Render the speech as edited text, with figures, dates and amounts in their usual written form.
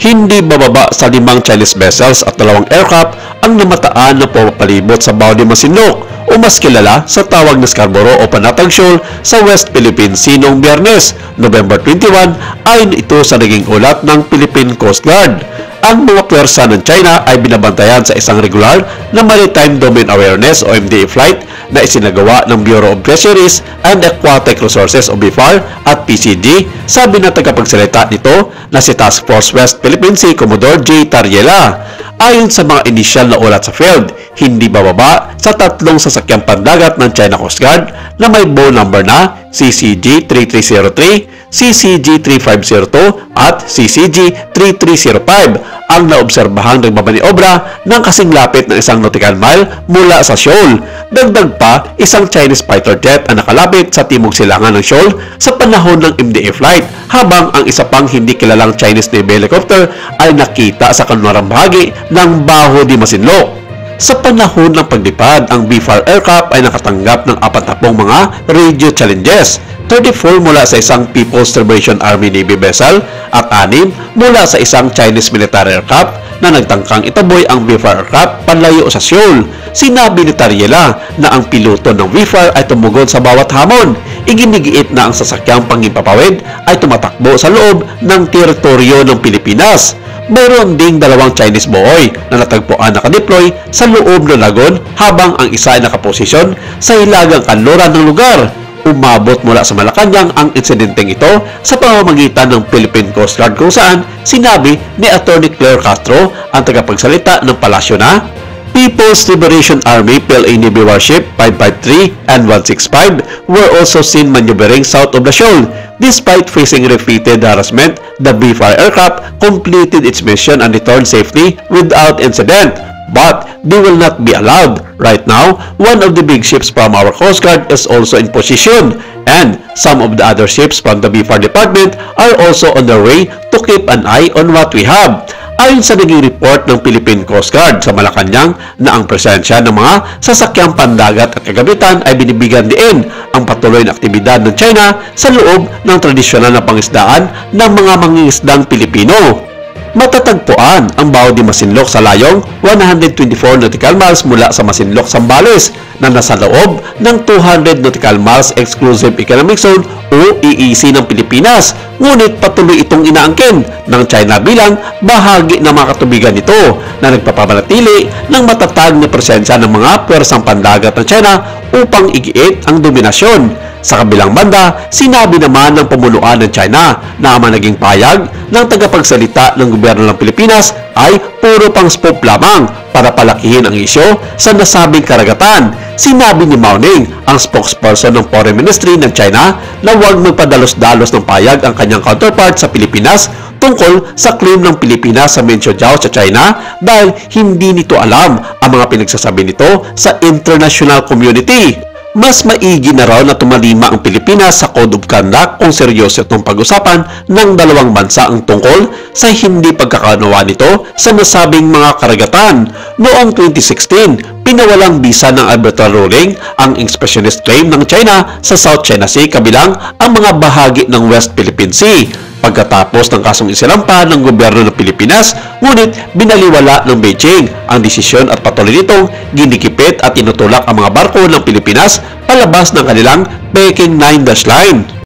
Hindi bababa sa 5 Chinese vessels at 2 aircraft ang namataan na pumapalibot sa Bao de Masinloc o mas kilala sa tawag na Scarborough o Panatag Shoal sa West Philippine Sea noong Biyernes, November 21, ayon ito sa naging ulat ng Philippine Coast Guard. Ang mga pwersa ng China ay binabantayan sa isang regular na Maritime Domain Awareness o MDA flight na isinagawa ng Bureau of Fisheries and Aquatic Resources o BFAR at PCG, sabi na tagapagsalita nito na si Task Force West Philippine Sea Commodore J. Tariela. Ayon sa mga inisyal na ulat sa field, hindi bababa sa 3 sasakyang pandagat ng China Coast Guard na may bow number na CCG-3303, CCG-3502 at CCG-3305 ang naobserbahang nagbabaniobra ng kasing lapit ng 1 nautical mile mula sa shoal. Dagdag pa, isang Chinese fighter jet ang nakalapit sa timog silangan ng shoal sa panahon ng MDA flight, habang ang isa pang hindi kilalang Chinese Navy helicopter ay nakita sa kanlurang bahagi ng Bao de Masinloc. Sa panahon ng paglipad, ang BFAR aircraft ay nakatanggap ng 40 mga radio challenges, 34 mula sa isang People's Liberation Army Navy vessel at 6 mula sa isang Chinese military aircraft na nagtangkang itaboy ang BFAR aircraft panlayo sa shoal. Sinabi ni Tariela na ang piloto ng BFAR ay tumugon sa bawat hamon. Iginigiit na ang sasakyang pangimpapawid ay tumatakbo sa loob ng teritoryo ng Pilipinas. Mayroon ding 2 Chinese buoy na natagpuan nakadeploy sa loob ng lagon, habang ang isa ay nakaposisyon sa hilagang kanluran ng lugar. Umabot mula sa Malacanang ang insidenteng ito sa pamamagitan ng Philippine Coast Guard, kung saan sinabi ni Attorney Claire Castro, ang tagapagsalita ng palasyo, na People's Liberation Army PLA Navy warship 553 and 165 were also seen maneuvering south of the shoal. Despite facing repeated harassment, the BFAR aircraft completed its mission and returned safely without incident. But they will not be allowed. Right now, one of the big ships from our Coast Guard is also in position, and some of the other ships from the BFAR department are also on their way to keep an eye on what we have. Ayon sa naging report ng Philippine Coast Guard sa Malacanang, na ang presensya ng mga sasakyang pandagat at kagamitan ay binibigyan diin ang patuloy na aktibidad ng China sa loob ng tradisyonal na pangisdaan ng mga mangingisdang Pilipino. Matatagpuan ang Bao de Masinloc sa layong 124 nautical miles mula sa Masinloc, Zambales, na nasa loob ng 200 nautical miles Exclusive Economic Zone o EEZ ng Pilipinas. Ngunit patuloy itong inaangkin ng China bilang bahagi ng mga katubigan nito, na nagpapamanatili ng matatag na presensya ng mga pwersang pandagat ng China upang igiit ang dominasyon. Sa kabilang banda, sinabi naman ng pamunuan ng China na ang naging payag ng tagapagsalita ng gobyerno ng Pilipinas ay puro pang spoof lamang para palakihin ang isyo sa nasabing karagatan. Sinabi ni Mao Ning, ang spokesperson ng Foreign Ministry ng China, na huwag magpadalos-dalos ng payag ang kanyang counterpart sa Pilipinas tungkol sa claim ng Pilipinas sa Mensiojiao sa China, dahil hindi nito alam ang mga pinagsasabi nito sa international community. Mas maigi na raw na tumalima ang Pilipinas sa Code of Conduct kung seryoso itong pag-usapan ng dalawang bansa ang tungkol sa hindi pagkakaunawa nito sa nasabing mga karagatan. Noong 2016, pinawalang bisa ng arbitral ruling ang inspectionist claim ng China sa South China Sea kabilang ang mga bahagi ng West Philippine Sea. Pagkatapos ng kasong isilampa ng gobyerno ng Pilipinas, ngunit binaliwala ng Beijing ang desisyon at patuloy nitong ginikipit at tinutulak ang mga barko ng Pilipinas palabas ng kanilang Peking 9 line.